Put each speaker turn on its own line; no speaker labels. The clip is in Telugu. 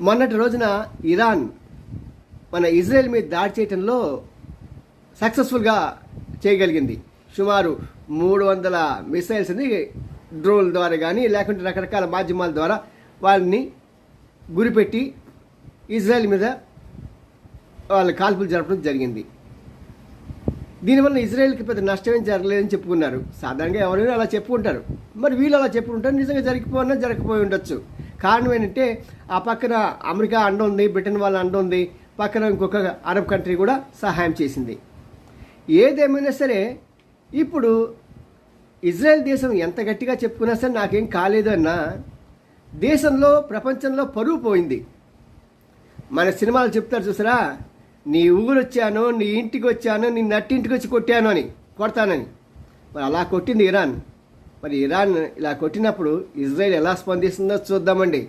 మొన్నటి రోజున ఇరాన్ మన ఇజ్రాయెల్ మీద దాడి చేయడంలో సక్సెస్ఫుల్గా చేయగలిగింది. సుమారు 300 మిసైల్స్ని డ్రోన్ల ద్వారా కానీ లేకుంటే రకరకాల మాధ్యమాల ద్వారా వాళ్ళని గురిపెట్టి ఇజ్రాయెల్ మీద వాళ్ళ కాల్పులు జరపడం జరిగింది. దీనివల్ల ఇజ్రాయెల్కి పెద్ద నష్టమేం జరగలేదని చెప్పుకున్నారు. సాధారణంగా ఎవరైనా అలా చెప్పుకుంటారు. మరి వీళ్ళు అలా చెప్పుకుంటారు. నిజంగా జరగకపోయి ఉండొచ్చు. కారణం ఏంటంటే ఆ పక్కన అమెరికా అండ ఉంది, బ్రిటన్ వాళ్ళ అండ ఉంది, పక్కన ఇంకొక అరబ్ కంట్రీ కూడా సహాయం చేసింది. ఏదేమైనా సరే ఇప్పుడు ఇజ్రాయెల్ దేశం ఎంత గట్టిగా చెప్పుకున్నా సరే నాకేం కాలేదు అన్నా దేశంలో ప్రపంచంలో పరువు పోయింది. మన సినిమాలు చెప్తారు చూసారా, నీ ఊరు వచ్చాను, నీ ఇంటికి వచ్చాను, నీ నట్టింటికి వచ్చి కొట్టాను అని, కొడతానని. మరి అలా కొట్టింది ఇరాన్. మరి ఇరాన్ ఇలా కొట్టినప్పుడు ఇజ్రాయెల్ ఎలా స్పందిస్తుందో చూద్దామండి.